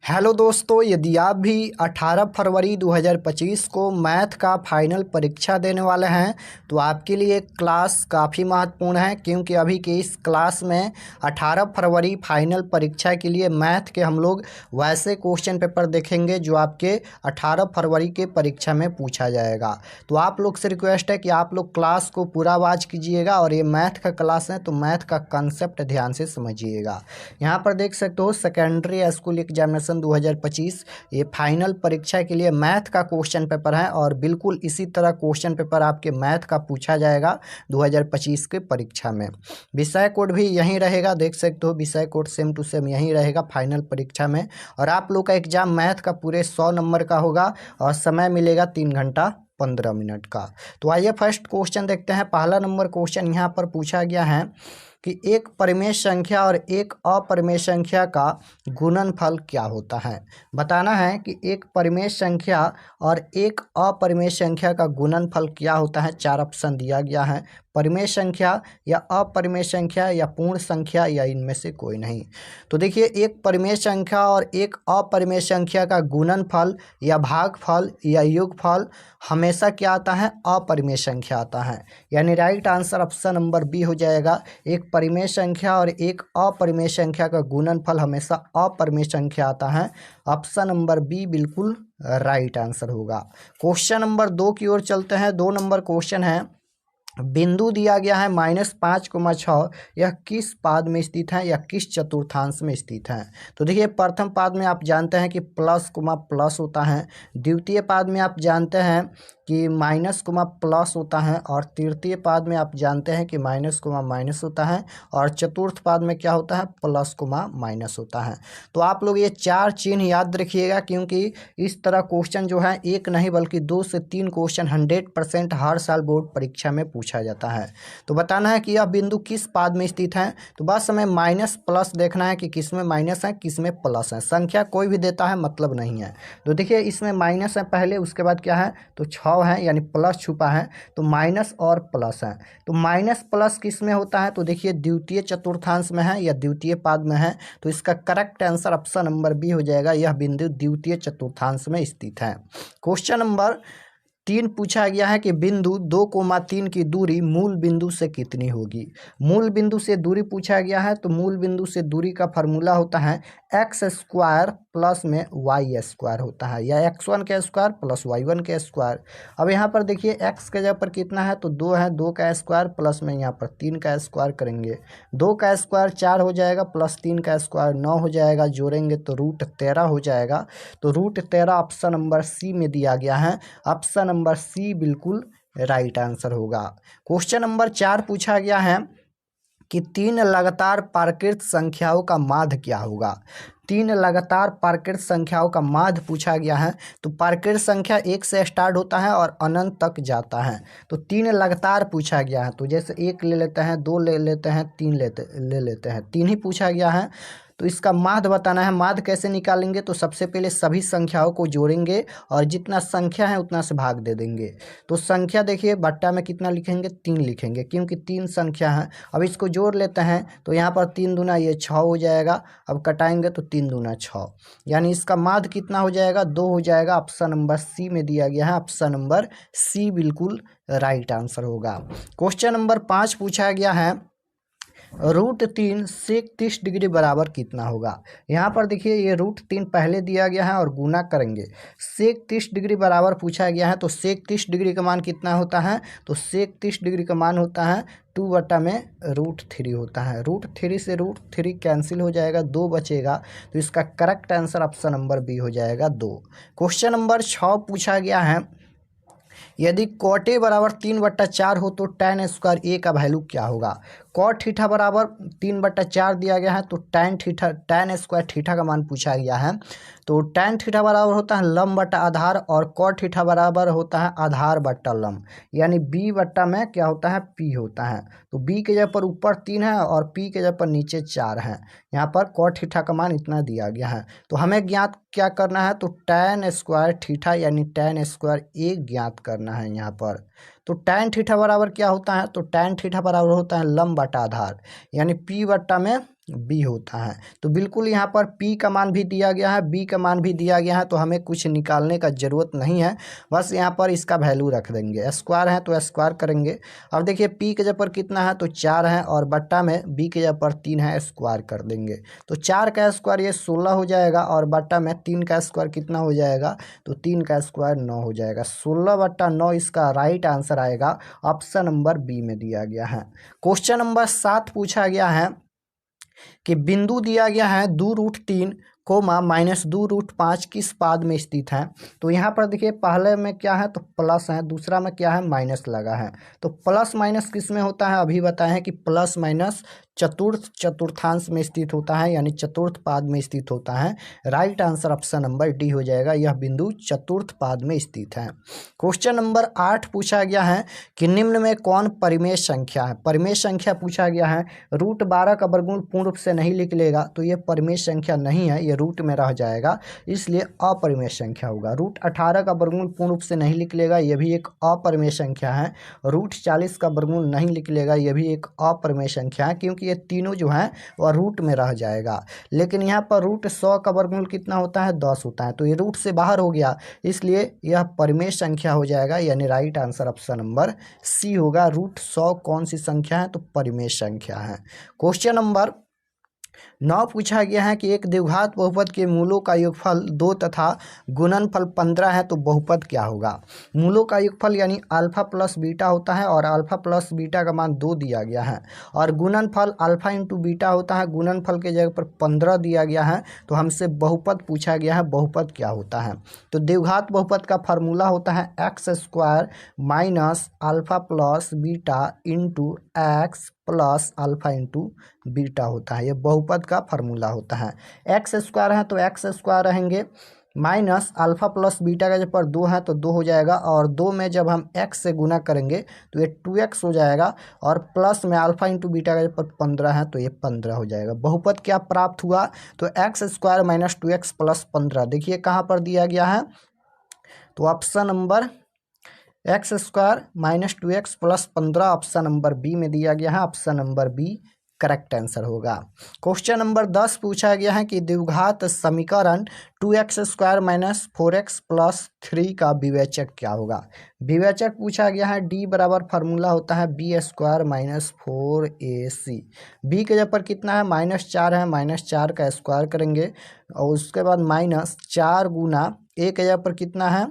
Hello दोस्तों, यदि आप भी 18 फरवरी 2025 को मैथ का फाइनल परीक्षा देने वाले हैं तो आपके लिए क्लास काफ़ी महत्वपूर्ण है, क्योंकि अभी के इस क्लास में 18 फरवरी फाइनल परीक्षा के लिए मैथ के हम लोग वैसे क्वेश्चन पेपर देखेंगे जो आपके 18 फरवरी के परीक्षा में पूछा जाएगा। तो आप लोग से रिक्वेस्ट है कि आप लोग क्लास को पूरा वॉच कीजिएगा और ये मैथ का क्लास है तो मैथ का कंसेप्ट ध्यान से समझिएगा। यहाँ पर देख सकते हो सेकेंडरी स्कूल एग्जामिनेशन 2025 ये फाइनल परीक्षा के लिए मैथ का क्वेश्चन पेपर है और बिल्कुल इसी तरह क्वेश्चन पेपर आपके मैथ का पूछा जाएगा 2025 के परीक्षा में। विषय कोड भी यहीं रहेगा, देख सकते हो विषय कोड सेम टू सेम यहीं रहेगा फाइनल परीक्षा में। और आप लोग का एग्जाम मैथ का पूरे 100 नंबर का होगा और समय मिलेगा 3 घंटा 15 मिनट का। तो आइए फर्स्ट क्वेश्चन देखते हैं। पहला नंबर क्वेश्चन यहाँ पर पूछा गया है कि एक परिमेय संख्या और एक अपरिमेय संख्या का गुणनफल क्या होता है। बताना है कि एक परिमेय संख्या और एक अपरिमेय संख्या का गुणनफल क्या होता है। 4 ऑप्शन दिया गया है, परिमेय संख्या या अपरिमेय संख्या या पूर्ण संख्या या इनमें से कोई नहीं। तो देखिए, एक परिमेय संख्या और एक अपरिमेय संख्या का गुणनफल या भागफल या योगफल हमेशा क्या आता है, अपरिमेय संख्या आता है। यानी right answer option number B हो जाएगा। एक परिमेय संख्या और एक अपरिमेय संख्या का गुणनफल हमेशा अपरिमेय संख्या आता है। ऑप्शन नंबर बी बिल्कुल राइट आंसर होगा। क्वेश्चन नंबर 2 की ओर चलते हैं। 2 नंबर क्वेश्चन है, बिंदु दिया गया है -5,6, यह किस पाद में स्थित है या किस चतुर्थांश में स्थित है। तो देखिए, प्रथम पाद में आप जानते हैं कि प्लस कोमा प्लस होता है, द्वितीय पाद में आप जानते हैं कि माइनस कोमा प्लस होता है, और तृतीय पाद में आप जानते हैं कि माइनस कोमा माइनस होता है, और चतुर्थ पाद में क्या होता है, प्लस कोमा माइनस होता है। तो आप लोग ये 4 चिन्ह याद रखिएगा, क्योंकि इस तरह क्वेश्चन जो है एक नहीं बल्कि 2 से 3 क्वेश्चन 100% हर साल बोर्ड परीक्षा में पूछा जाता है। तो बताना है कि यह बिंदु किस पाद में स्थित है। तो बस हमें माइनस प्लस देखना है कि किस में माइनस है किस में प्लस है। संख्या कोई भी देता है मतलब नहीं है। तो देखिए, इसमें माइनस है पहले, उसके बाद क्या है तो 6 है, यानी प्लस छुपा है, तो माइनस और प्लस है। तो माइनस प्लस किस में होता है, तो देखिए द्वितीय चतुर्थांश में है या द्वितीय पाद में है। तो इसका correct answer option number B हो जाएगा, यह बिंदु द्वितीय चतुर्थांश में स्थित है। क्वेश्चन नंबर 3 पूछा गया है कि बिंदु 2,3 की दूरी मूल बिंदु से कितनी होगी। मूल बिंदु से दूरी पूछा गया है, तो मूल बिंदु से दूरी का फार्मूला होता है x² प्लस में y² होता है, या x1 का स्क्वायर प्लस y1 का स्क्वायर। अब यहाँ पर देखिए, x के जगह पर कितना है तो 2 है, 2 का स्क्वायर प्लस में यहाँ पर 3 का स्क्वायर करेंगे, 2 का स्क्वायर 4 हो जाएगा, प्लस 3 का स्क्वायर 9 हो जाएगा, जोड़ेंगे तो √13 हो जाएगा। तो √13 ऑप्शन नंबर सी में दिया गया है। ऑप्शन नंबर सी बिल्कुल राइट आंसर होगा। क्वेश्चन नंबर 4 पूछा गया है कि 3 लगातार प्राकृत संख्याओं का माध्य क्या होगा। 3 लगातार प्राकृत संख्याओं का माध्य पूछा गया है। तो प्राकृत संख्या 1 से स्टार्ट होता है और अनंत तक जाता है। तो 3 लगातार पूछा गया है, तो जैसे 1 ले लेते हैं, 2 ले लेते हैं, 3 ले लेते हैं, 3 ही पूछा गया है। तो इसका माध्य बताना है। माध्य कैसे निकालेंगे, तो सबसे पहले सभी संख्याओं को जोड़ेंगे और जितना संख्या है उतना से भाग दे देंगे। तो संख्या देखिए, बट्टा में कितना लिखेंगे, 3 लिखेंगे, क्योंकि 3 संख्या है। अब इसको जोड़ लेते हैं, तो यहाँ पर 3 दूना ये 6 हो जाएगा। अब कटाएंगे तो 3 दूना 6, यानी इसका माध्य कितना हो जाएगा, 2 हो जाएगा। ऑप्शन नंबर सी में दिया गया है, ऑप्शन नंबर सी बिल्कुल राइट आंसर होगा। क्वेश्चन नंबर 5 पूछा गया है, √3 सेक 30 डिग्री बराबर कितना होगा। यहाँ पर देखिए, ये √3 पहले दिया गया है और गुना करेंगे। सेक 30 डिग्री बराबर पूछा गया है, तो सेक 30 डिग्री का मान कितना होता है, तो सेक 30 डिग्री का मान होता है 2/√3 होता है। √3 से √3 कैंसिल हो जाएगा, 2 बचेगा। तो इसका correct answer option number B हो जाएगा 2। क्वेश्चन नंबर 6 पूछा गया है, यदि cot A बराबर 3/4 हो तो tan² A का वैल्यू क्या होगा। cot थीटा बराबर 3/4 दिया गया है, तो tan² थीटा का मान पूछा गया है। तो tan थीटा बराबर होता है लंब बटा आधार, और cot थीटा बराबर होता है आधार बटा लंब, यानी b बट्टा में क्या होता है, p होता है। तो b के जगह पर ऊपर 3 है और p के जगह पर नीचे 4 है। यहाँ पर cot थीटा का मान इतना दिया गया है। तो हमें ज्ञात क्या करना है, तो tan² थीटा यानी tan² A ज्ञात करना है यहाँ पर। तो tan थीटा बराबर क्या होता है, तो tan थीटा बराबर होता है लंब बटा आधार, यानी p बट्टा में बी होता है। तो बिल्कुल यहाँ पर पी का मान भी दिया गया है, बी का मान भी दिया गया है, तो हमें कुछ निकालने का ज़रूरत नहीं है, बस यहाँ पर इसका वैल्यू रख देंगे। स्क्वायर है तो स्क्वायर करेंगे। अब देखिए पी के जगह पर कितना है तो 4 है, और बट्टा में बी के जगह पर 3 है, स्क्वायर कर देंगे। तो 4 का स्क्वायर ये 16 हो जाएगा, और बट्टा में 3 का स्क्वायर कितना हो जाएगा तो 3 का स्क्वायर 9 हो जाएगा। 16/9 इसका राइट आंसर आएगा, ऑप्शन नंबर बी में दिया गया है। क्वेश्चन नंबर 7 पूछा गया है कि बिंदु दिया गया है 2√3 कोमा -2√5 किस पाद में स्थित है। तो यहाँ पर देखिए पहले में क्या है तो प्लस है, दूसरा में क्या है माइनस लगा है। तो प्लस माइनस किस में होता है अभी बताए हैं कि प्लस माइनस चतुर्थांश में स्थित होता है, यानी चतुर्थ पाद में स्थित होता है। Right answer option number D हो जाएगा, यह बिंदु चतुर्थ पाद में स्थित है। क्वेश्चन नंबर 8 पूछा गया है कि निम्न में कौन परिमेय संख्या है। परिमेय संख्या पूछा गया है। √12 का वर्गमूल पूर्ण रूप से नहीं निकलेगा, तो ये परिमेय संख्या नहीं है, ये रूट में रह जाएगा, इसलिए अपरिमेय संख्या होगा। √18 का वर्गमूल पूर्ण रूप से नहीं निकलेगा, यह भी एक अपरिमेय संख्या है। √40 का वर्गमूल नहीं निकलेगा, यह भी एक अपरिमेय संख्या है, क्योंकि ये तीनों जो हैं वह रूट में रह जाएगा। लेकिन यहाँ पर √100 का वर्गमूल कितना होता है 10 होता है, तो ये रूट से बाहर हो गया, इसलिए यह परिमेय संख्या हो जाएगा, यानी right answer option number C होगा। √100 कौन सी संख्या है तो परिमेय संख्या है। क्वेश्चन नंबर 9 पूछा गया है कि एक द्विघात बहुपद के मूलों का योगफल 2 तथा गुणनफल 15 है, तो बहुपद क्या होगा। मूलों का योगफल यानी अल्फा प्लस बीटा होता है, और अल्फा प्लस बीटा का मान 2 दिया गया है, और गुणनफल अल्फा इंटू बीटा होता है, गुणनफल के जगह पर 15 दिया गया है। तो हमसे बहुपद पूछा गया है, बहुपद क्या होता है। तो द्विघात बहुपद का फार्मूला होता है x² minus alpha plus beta into x plus alpha into beta होता है, ये बहुपद का फार्मूला होता है। x² है तो x² रहेंगे, माइनस अल्फा प्लस बीटा का जब पर 2 है तो 2 हो जाएगा, और 2 में जब हम x से गुना करेंगे तो ये 2x हो जाएगा, और प्लस में अल्फा इंटू बीटा का जब पर 15 है तो ये 15 हो जाएगा। बहुपद क्या प्राप्त हुआ तो x² माइनस 2x प्लस 15, देखिए कहाँ पर दिया गया है तो option number x² minus 2x plus 15 option number B में दिया गया है, option number B correct answer होगा। क्वेश्चन नंबर 10 पूछा गया है कि द्विघात समीकरण 2x² माइनस 4x प्लस 3 का विवेचक क्या होगा। विवेचक पूछा गया है, d बराबर फार्मूला होता है b² माइनस 4ac। b के जगह पर कितना है -4 है, -4 का स्क्वायर करेंगे, और उसके बाद -4 गुना a के जगह पर कितना है,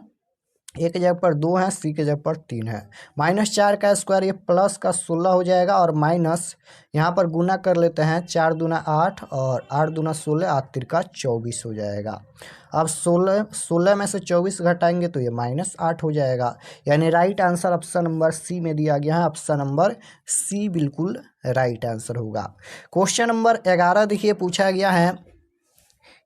ए के जगह पर 2 है, सी के जगह पर 3 है। -4 का स्क्वायर ये प्लस का 16 हो जाएगा, और माइनस यहाँ पर गुना कर लेते हैं, 4 दूना 8 और 8 दूना 16, 8 तिरका 24 हो जाएगा। अब 16 में से 24 घटाएंगे तो ये -8 हो जाएगा, यानी right answer option number C में दिया गया है, ऑप्शन नंबर सी बिल्कुल राइट आंसर होगा। क्वेश्चन नंबर 11 देखिए पूछा गया है,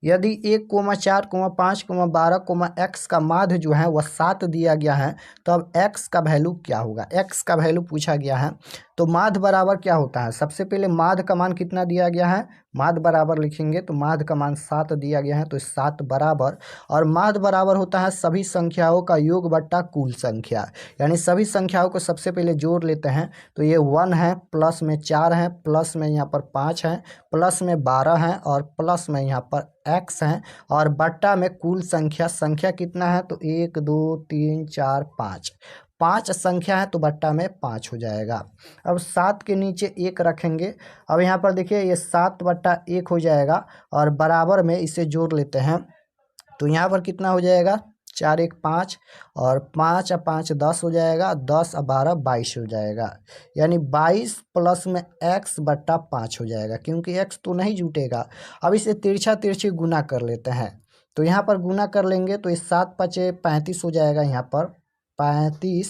यदि 1,4, 5, 12, x का माध्य जो है वह 7 दिया गया है, तो अब x का वैल्यू क्या होगा। x का वैल्यू पूछा गया है, तो माध्य बराबर क्या होता है, सबसे पहले माध्य का मान कितना दिया गया है, माध्य बराबर लिखेंगे तो माध्य का मान 7 दिया गया है, तो 7 बराबर, और माध्य बराबर होता है सभी संख्याओं का योग बट्टा कुल संख्या, यानी सभी संख्याओं को सबसे पहले जोड़ लेते हैं, तो ये 1 है, प्लस में 4 है, प्लस में यहाँ पर 5 है, प्लस में 12 है, और प्लस में यहाँ पर x है, और बट्टा में कुल संख्या कितना है तो 1 2 3 4 5 संख्या है, तो बट्टा में 5 हो जाएगा। अब 7 के नीचे 1 रखेंगे, अब यहाँ पर देखिए ये 7/1 हो जाएगा, और बराबर में इसे जोड़ लेते हैं, तो यहाँ पर कितना हो जाएगा 4 1 5, और 5 और 5 10 हो जाएगा, 10 और 12 22 हो जाएगा, यानी 22 प्लस में x/5 हो जाएगा, क्योंकि x तो नहीं जुटेगा। अब इसे तिरछी गुना कर लेते हैं, तो यहाँ पर गुना कर लेंगे तो ये 7 5 35 हो जाएगा, यहाँ पर 35,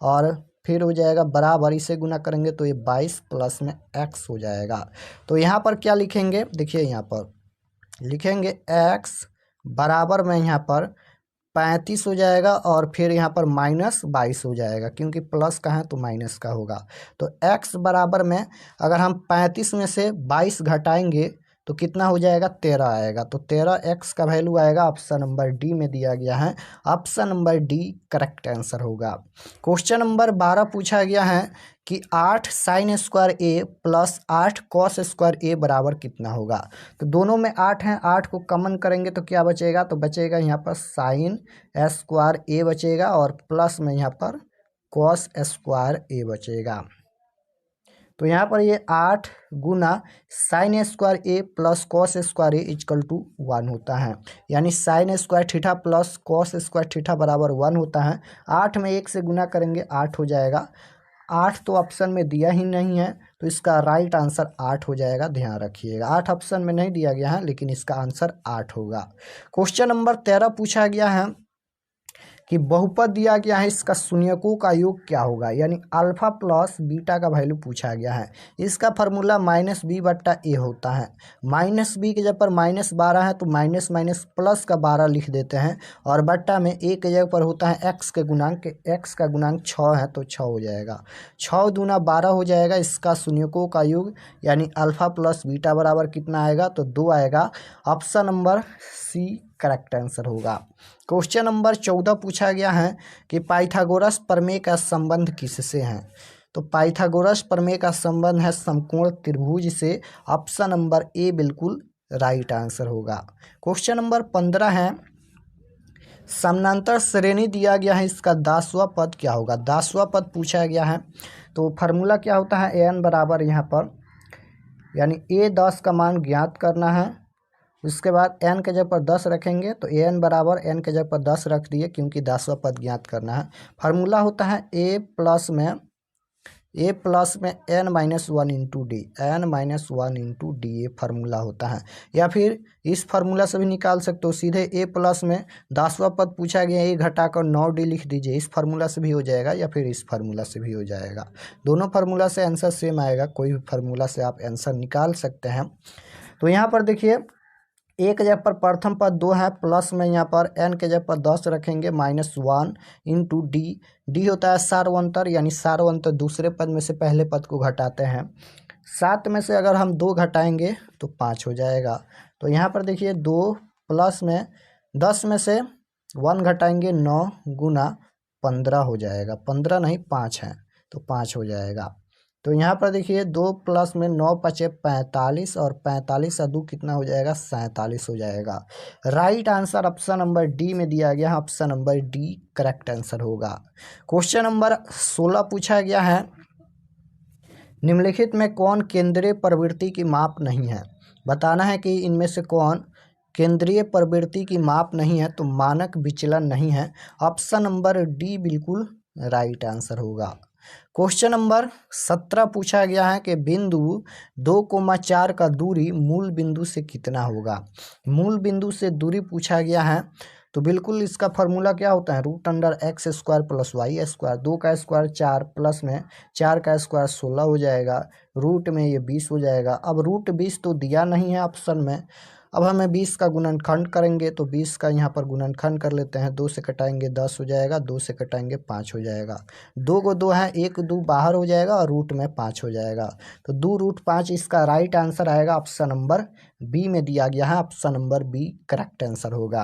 और फिर हो जाएगा बराबर, इसे गुना करेंगे तो ये 22 प्लस में x हो जाएगा। तो यहाँ पर क्या लिखेंगे, देखिए यहाँ पर लिखेंगे x बराबर में यहाँ पर 35 हो जाएगा, और फिर यहाँ पर -22 हो जाएगा, क्योंकि प्लस का है तो माइनस का होगा। तो x बराबर में अगर हम 35 में से 22 घटाएंगे तो कितना हो जाएगा 13 आएगा। तो 13x का वैल्यू आएगा ऑप्शन नंबर डी में दिया गया है। Option number D correct answer होगा। क्वेश्चन नंबर 12 पूछा गया है कि 8 sign square A plus 8 cos square ए बराबर कितना होगा। तो दोनों में 8 हैं, 8 को कॉमन करेंगे तो क्या बचेगा, तो बचेगा यहाँ पर साइन स्क्वायर ए बचेगा और प्लस में यहाँ पर कॉस स्क्वायर ए बचेगा। तो यहाँ पर ये 8 गुना sine square A plus cos square A equal to 1 होता है, यानी sine square theta plus cos square theta बराबर 1 होता है। 8 में 1 से गुना करेंगे 8 हो जाएगा। 8 तो ऑप्शन में दिया ही नहीं है, तो इसका राइट आंसर 8 हो जाएगा, ध्यान रखिएगा। 8 ऑप्शन में नहीं दिया गया है, लेकिन इसका आंसर 8 होगा। क्वेश्चन नंबर 13 पूछा गया है कि बहुपद दिया गया है, इसका शून्यकों का योग क्या होगा, यानी अल्फा प्लस बीटा का वैल्यू पूछा गया है। इसका फार्मूला -b/a होता है। -b के जगह पर -12 है तो माइनस माइनस प्लस का 12 लिख देते हैं, और बट्टा में a के जगह पर होता है x के गुणांक, x का गुणांक 6 है तो 6 हो जाएगा। 6 दूना 12 हो जाएगा। इसका शून्यकों का योग यानी अल्फा प्लस बीटा बराबर कितना आएगा, तो 2 आएगा। Option number C correct answer होगा। क्वेश्चन नंबर 14 पूछा गया है कि पाइथागोरस प्रमेय का संबंध किससे है। तो पाइथागोरस प्रमेय का संबंध है समकोण त्रिभुज से। ऑप्शन नंबर ए बिल्कुल राइट आंसर होगा। क्वेश्चन नंबर 15 है, समानांतर श्रेणी दिया गया है, इसका 10वां पद क्या होगा। 10वां पद पूछा गया है, तो फार्मूला क्या होता है, an बराबर यहाँ पर यानी a 10 का मान ज्ञात करना है। उसके बाद n के जगह पर 10 रखेंगे, तो an बराबर n के जगह पर 10 रख दिए, क्योंकि 10वां पद ज्ञात करना है। फार्मूला होता है a प्लस में n-1 into D, n-1 into D, ये फार्मूला होता है। या फिर इस फार्मूला से भी निकाल सकते हो, सीधे a प्लस में 10वां पद पूछा गया, a घटाकर 9d लिख दीजिए। इस फार्मूला से भी हो जाएगा या फिर इस फार्मूला से भी हो जाएगा। दोनों फार्मूला से आंसर सेम आएगा, कोई भी फार्मूला से आप आंसर निकाल सकते हैं। तो यहाँ पर देखिए, a के जगह पर प्रथम पद 2 है, प्लस में यहाँ पर n के जगह पर 10 रखेंगे, -1 इंटू डी होता है सार्वंतर, यानी सार्वंतर दूसरे पद में से पहले पद को घटाते हैं। 7 में से अगर हम 2 घटाएंगे तो 5 हो जाएगा। तो यहाँ पर देखिए 2 प्लस में 10 में से 1 घटाएंगे 9 गुना 15 हो जाएगा। 15 नहीं 5 है तो 5 हो जाएगा। तो यहाँ पर देखिए 2 प्लस में 9 पचे 45, और 45 का 2 कितना हो जाएगा, 47 हो जाएगा। Right answer option number D में दिया गया है। Option number D correct answer होगा। क्वेश्चन नंबर 16 पूछा गया है, निम्नलिखित में कौन केंद्रीय प्रवृत्ति की माप नहीं है। बताना है कि इनमें से कौन केंद्रीय प्रवृत्ति की माप नहीं है, तो मानक विचलन नहीं है। ऑप्शन नंबर डी बिल्कुल राइट आंसर होगा। क्वेश्चन नंबर 17 पूछा गया है कि बिंदु 2,4 का दूरी मूल बिंदु से कितना होगा। मूल बिंदु से दूरी पूछा गया है, तो बिल्कुल इसका फार्मूला क्या होता है, √x² प्लस y²। 2 का स्क्वायर 4, प्लस में 4 का स्क्वायर 16 हो जाएगा, रूट में ये 20 हो जाएगा। अब √20 तो दिया नहीं है ऑप्शन में, अब हमें 20 का गुणनखंड करेंगे, तो 20 का यहाँ पर गुणनखंड कर लेते हैं। 2 से कटाएंगे 10 हो जाएगा, 2 से कटाएंगे 5 हो जाएगा। 2 को 2 है, 1 2 बाहर हो जाएगा और रूट में 5 हो जाएगा। तो 2√5 इसका राइट आंसर आएगा। ऑप्शन नंबर बी में दिया गया है। Option number B correct answer होगा।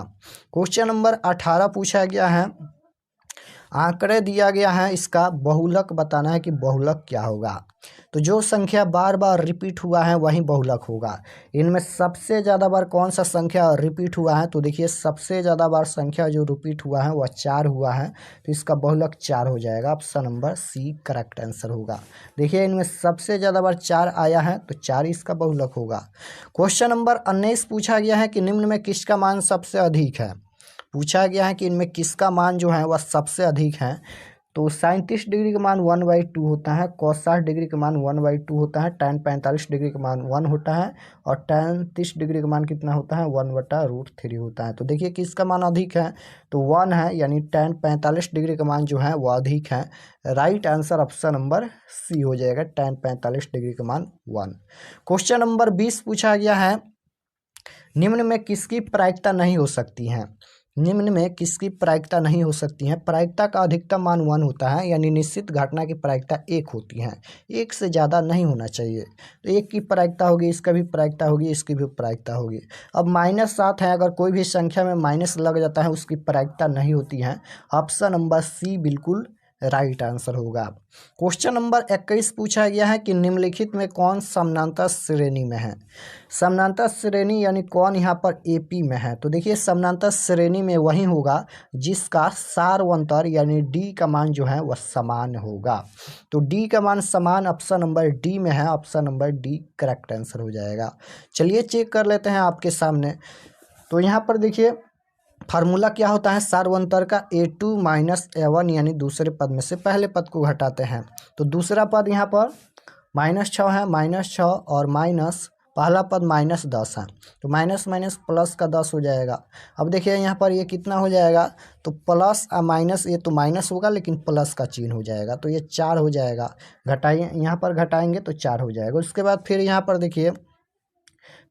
क्वेश्चन नंबर 18 पूछा गया है, आंकड़े दिया गया है, इसका बहुलक बताना है कि बहुलक क्या होगा। तो जो संख्या बार बार रिपीट हुआ है वही बहुलक होगा। इनमें सबसे ज़्यादा बार कौन सा संख्या रिपीट हुआ है, तो देखिए सबसे ज़्यादा बार संख्या जो रिपीट हुआ है वह 4 हुआ है, तो इसका बहुलक 4 हो जाएगा। Option number C correct answer होगा। देखिए इनमें सबसे ज़्यादा बार 4 आया है, तो 4 इसका बहुलक होगा। क्वेश्चन नंबर 19 पूछा गया है कि निम्न में किसका मान सबसे अधिक है। पूछा गया है कि इनमें किसका मान जो है वह सबसे अधिक है। तो 37 डिग्री का मान 1/2 होता है, cos 60 डिग्री का मान 1/2 होता है, tan 45 डिग्री का मान 1 होता है, और tan 30 डिग्री का मान कितना होता है, 1/√3 होता है। तो देखिए किसका मान अधिक है, तो 1 है, यानी tan 45 डिग्री का मान जो है वह अधिक है। Right answer option number C हो जाएगा, tan 45 डिग्री का मान 1। क्वेश्चन नंबर 20 पूछा गया है, निम्न में किसकी प्रायिकता नहीं हो सकती है। निम्न में किसकी प्रायिकता नहीं हो सकती है। प्रायिकता का अधिकतम मान 1 होता है, यानी निश्चित घटना की प्रायिकता 1 होती है, 1 से ज़्यादा नहीं होना चाहिए। तो 1 की प्रायिकता होगी, इसका भी प्रायिकता होगी, इसकी भी प्रायिकता होगी। अब -7 है, अगर कोई भी संख्या में माइनस लग जाता है उसकी प्रायिकता नहीं होती है। ऑप्शन नंबर सी बिल्कुल राइट आंसर होगा। क्वेश्चन नंबर 21 पूछा गया है कि निम्नलिखित में कौन समानांतर श्रेणी में है। समानांतर श्रेणी यानी कौन यहाँ पर एपी में है। तो देखिए समानांतर श्रेणी में वही होगा जिसका सार्वंतर यानी डी का मान जो है वह समान होगा। तो डी का मान समान ऑप्शन नंबर डी में है, option number D correct answer हो जाएगा। चलिए चेक कर लेते हैं आपके सामने। तो यहाँ पर देखिए फार्मूला क्या होता है सार्वंतर का, a2 - a1 यानी दूसरे पद में से पहले पद को घटाते हैं। तो दूसरा पद यहाँ पर -6 है, -6 और माइनस पहला पद -10 है, तो माइनस माइनस प्लस का 10 हो जाएगा। अब देखिए यहाँ पर ये कितना हो जाएगा, तो प्लस और माइनस, ये तो माइनस होगा लेकिन प्लस का चिन्ह हो जाएगा, तो ये 4 हो जाएगा। घटाइए, यहाँ पर घटाएंगे तो 4 हो जाएगा। उसके बाद फिर यहाँ पर देखिए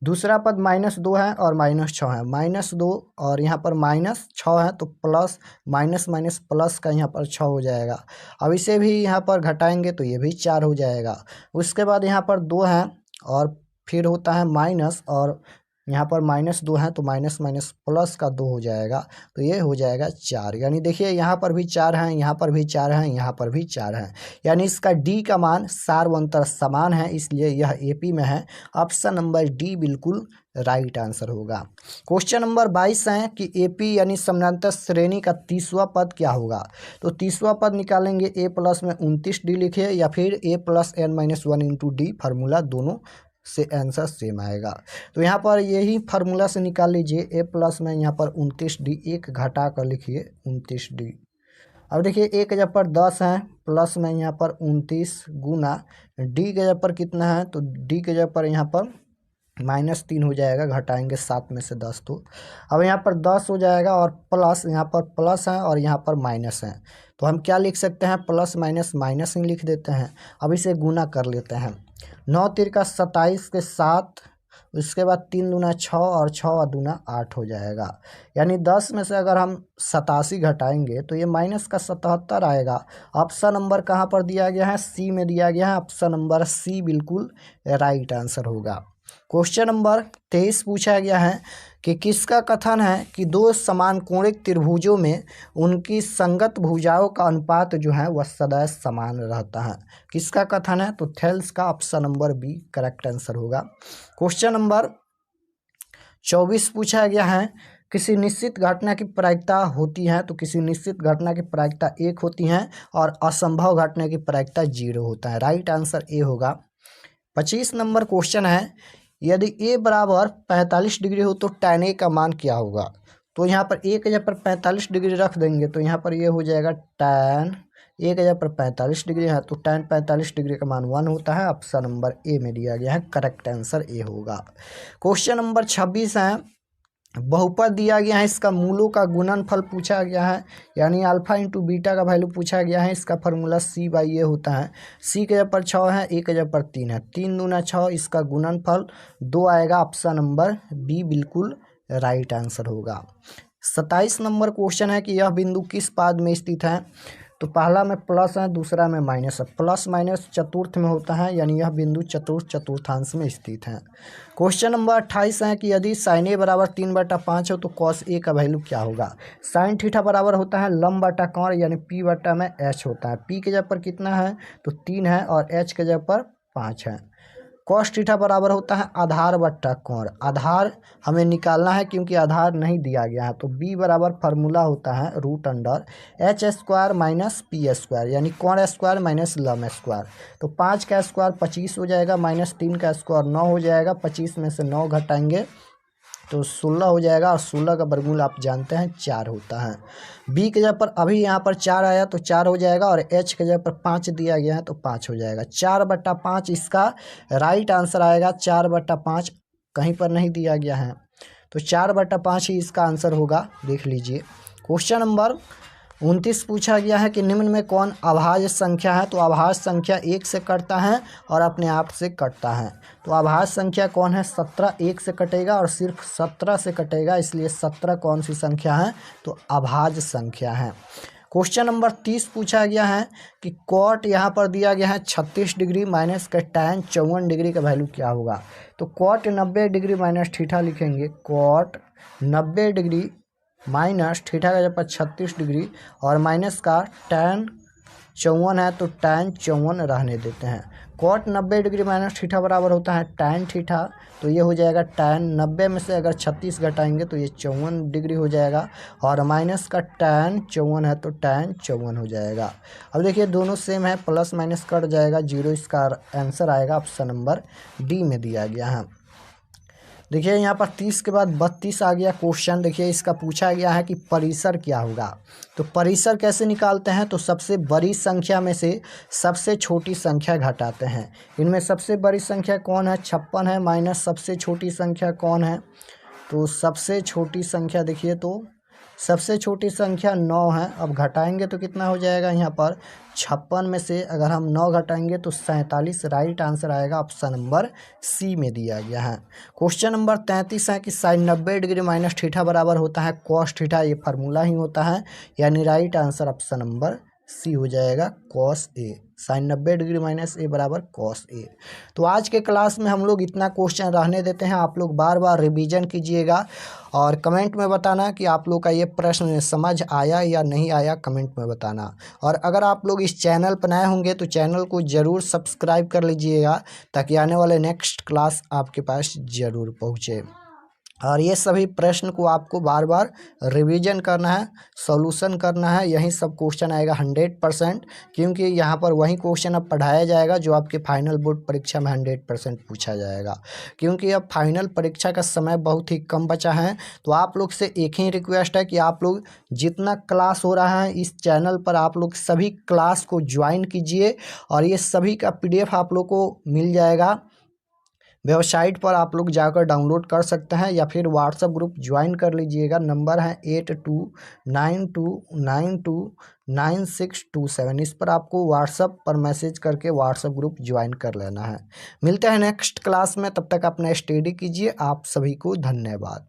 दूसरा पद -2 है और -6 है, -2 और यहाँ पर -6 है, तो प्लस माइनस माइनस प्लस का यहाँ पर 6 हो जाएगा। अब इसे भी यहाँ पर घटाएंगे तो ये भी 4 हो जाएगा। उसके बाद यहाँ पर 2 है और फिर होता है माइनस, और यहाँ पर -2 है तो माइनस माइनस प्लस का 2 हो जाएगा, तो ये हो जाएगा 4। यानी देखिए यहाँ पर भी 4 हैं, यहाँ पर भी 4 हैं, यहाँ पर भी 4 हैं, यानी इसका डी का मान सार्वंतर समान है, इसलिए यह एपी में है। ऑप्शन नंबर डी बिल्कुल राइट आंसर होगा। क्वेश्चन नंबर 22 है कि एपी यानी समानांतर श्रेणी का 30वां पद क्या होगा। तो 30वां पद निकालेंगे, a प्लस में 29 डी लिखिए या फिर a + n-1 × d, फार्मूला दोनों से आंसर सेम आएगा। तो यहाँ पर यही फार्मूला से निकाल लीजिए, a प्लस में यहाँ पर 29d, एक घटा कर लिखिए 29d। अब देखिए a के जगह पर 10 है, प्लस में यहाँ पर 29 गुना d के जगह पर कितना है, तो d के जगह पर यहाँ पर -3 हो जाएगा, घटाएंगे 7 में से 10, तो अब यहाँ पर 10 हो जाएगा और प्लस यहाँ पर प्लस है और यहाँ पर माइनस है, तो हम क्या लिख सकते हैं, प्लस माइनस माइनस ही लिख देते हैं। अब इसे गुना कर लेते हैं, 9 तिरका 27 के साथ, उसके बाद 3 दूना 6 और 6 दूना 8 हो जाएगा। यानी 10 में से अगर हम 87 घटाएंगे तो ये माइनस का 77 आएगा। ऑप्शन नंबर कहाँ पर दिया गया है, सी में दिया गया है, ऑप्शन नंबर सी बिल्कुल राइट आंसर होगा। क्वेश्चन नंबर 23 पूछा गया है कि किसका कथन है कि दो समानकोणिक त्रिभुजों में उनकी संगत भुजाओं का अनुपात जो है वह सदैव समान रहता है। किसका कथन है, तो थेल्स का, option number B correct answer होगा। क्वेश्चन नंबर 24 पूछा गया है किसी निश्चित घटना की प्रायिकता होती है, तो किसी निश्चित घटना की प्रायिकता 1 होती है और असंभव घटना की प्रायिकता 0 होता है। राइट आंसर ए होगा। 25 नंबर क्वेश्चन है यदि a बराबर 45 डिग्री हो तो tan a का मान क्या होगा। तो यहाँ पर a के जगह पर 45 डिग्री रख देंगे, तो यहाँ पर ये हो जाएगा tan a के जगह पर 45 डिग्री है, तो tan 45 डिग्री का मान 1 होता है। ऑप्शन नंबर ए में दिया गया है, करेक्ट आंसर ए होगा। क्वेश्चन नंबर 26 है बहुपद दिया गया है, इसका मूलों का गुणनफल पूछा गया है, यानी अल्फा इंटू बीटा का वैल्यू पूछा गया है। इसका फार्मूला c/a होता है। c के जगह पर 6 है, a के जगह पर 3 है, 3 दूना 6, इसका गुणनफल 2 आएगा। ऑप्शन नंबर बी बिल्कुल राइट आंसर होगा। 27 नंबर क्वेश्चन है कि यह बिंदु किस पाद में स्थित है। तो पहला में प्लस है, दूसरा में माइनस है, प्लस माइनस चतुर्थ में होता है, यानी यह बिंदु चतुर्थांश में स्थित है। क्वेश्चन नंबर 28 है कि यदि sin a बराबर 3/5 हो तो cos a का वैल्यू क्या होगा। sin थीटा बराबर होता है लंब बटा कोण, यानी p बटा में h होता है। p के जगह पर कितना है, तो 3 है और h के जगह पर 5 है। cos थीटा बराबर होता है आधार बट्टा कोण, आधार हमें निकालना है क्योंकि आधार नहीं दिया गया है, तो b बराबर फार्मूला होता है √h² - p², यानी कोण स्क्वायर माइनस लंब स्क्वायर। तो 5 का स्क्वायर 25 हो जाएगा, -3 का स्क्वायर 9 हो जाएगा, 25 में से 9 घटाएंगे तो 16 हो जाएगा, और 16 का वर्गमूल आप जानते हैं 4 होता है। बी के जगह पर अभी यहाँ पर 4 आया तो 4 हो जाएगा, और एच के जगह पर 5 दिया गया है तो 5 हो जाएगा। 4/5 इसका राइट आंसर आएगा। 4/5 कहीं पर नहीं दिया गया है, तो 4/5 ही इसका आंसर होगा, देख लीजिए। क्वेश्चन नंबर 29 पूछा गया है कि निम्न में कौन अभाज्य संख्या है। तो अभाज्य संख्या 1 से कटता है और अपने आप से कटता है। तो अभाज्य संख्या कौन है, 17 1 से कटेगा और सिर्फ 17 से कटेगा, इसलिए 17 कौन सी संख्या है, तो अभाज्य संख्या है। क्वेश्चन नंबर 30 पूछा गया है कि कॉट यहाँ पर दिया गया है 36 डिग्री माइनस का tan 54 डिग्री का वैल्यू क्या होगा। तो कॉट 90 डिग्री माइनस थीटा लिखेंगे, कॉट 90 डिग्री माइनस थीटा का जब 36 डिग्री और माइनस का tan 54 है तो tan 54 रहने देते हैं। कॉट 90 डिग्री माइनस थीटा बराबर होता है tan थीटा, तो ये हो जाएगा tan 90 में से अगर 36 घटाएंगे तो ये 54 डिग्री हो जाएगा और माइनस का tan 54 है तो tan 54 हो जाएगा। अब देखिए दोनों सेम है, प्लस माइनस कट जाएगा, 0 इसका आंसर आएगा, ऑप्शन नंबर डी में दिया गया है। देखिए यहाँ पर 30 के बाद 32 आ गया क्वेश्चन। देखिए इसका पूछा गया है कि परिसर क्या होगा। तो परिसर कैसे निकालते हैं, तो सबसे बड़ी संख्या में से सबसे छोटी संख्या घटाते हैं। इनमें सबसे बड़ी संख्या कौन है, 56 है, माइनस सबसे छोटी संख्या कौन है, तो सबसे छोटी संख्या देखिए तो सबसे छोटी संख्या 9 है। अब घटाएंगे तो कितना हो जाएगा, यहाँ पर 56 में से अगर हम 9 घटाएंगे तो 47, राइट आंसर आएगा, ऑप्शन नंबर सी में दिया गया है। क्वेश्चन नंबर 33 है कि साइन 90 डिग्री माइनस थीटा बराबर होता है कॉस थीटा, ये फार्मूला ही होता है, यानी right answer option number C हो जाएगा, cos A. Sine 90 degree minus A बराबर कॉस ए। तो आज के क्लास में हम लोग इतना क्वेश्चन रहने देते हैं। आप लोग बार बार रिवीजन कीजिएगा और कमेंट में बताना कि आप लोग का ये प्रश्न समझ आया या नहीं आया, कमेंट में बताना। और अगर आप लोग इस चैनल पर नए होंगे तो चैनल को ज़रूर सब्सक्राइब कर लीजिएगा ताकि आने वाले नेक्स्ट क्लास आपके पास ज़रूर पहुँचे। और ये सभी प्रश्न को आपको बार बार रिवीजन करना है, सॉल्यूशन करना है, यही सब क्वेश्चन आएगा 100%, क्योंकि यहाँ पर वही क्वेश्चन अब पढ़ाया जाएगा जो आपके फाइनल बोर्ड परीक्षा में 100% पूछा जाएगा। क्योंकि अब फाइनल परीक्षा का समय बहुत ही कम बचा है। तो आप लोग से एक ही रिक्वेस्ट है कि आप लोग जितना क्लास हो रहा है इस चैनल पर आप लोग सभी क्लास को ज्वाइन कीजिए और ये सभी का PDF आप लोग को मिल जाएगा, वेबसाइट पर आप लोग जाकर डाउनलोड कर सकते हैं या फिर व्हाट्सएप ग्रुप ज्वाइन कर लीजिएगा। नंबर है 8292929627। इस पर आपको व्हाट्सएप पर मैसेज करके व्हाट्सएप ग्रुप ज्वाइन कर लेना है। मिलते हैं नेक्स्ट क्लास में, तब तक अपना स्टडी कीजिए। आप सभी को धन्यवाद।